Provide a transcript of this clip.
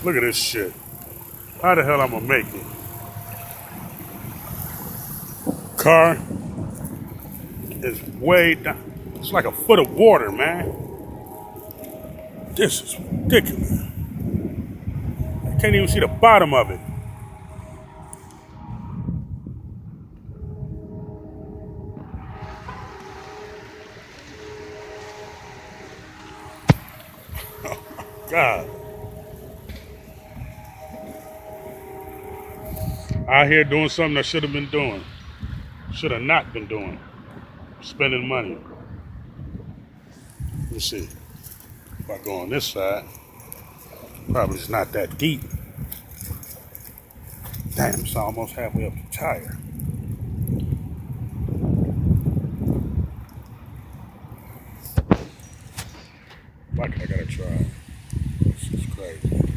Look at this shit. How the hell I'm gonna make it? Car is way down. It's like a foot of water, man. This is ridiculous. I can't even see the bottom of it. God. Out here doing something I should have been doing. Should have not been doing. Spending money. Let's see. If I go on this side, probably it's not that deep. Damn, it's almost halfway up the tire. Like it, I gotta try. This is crazy.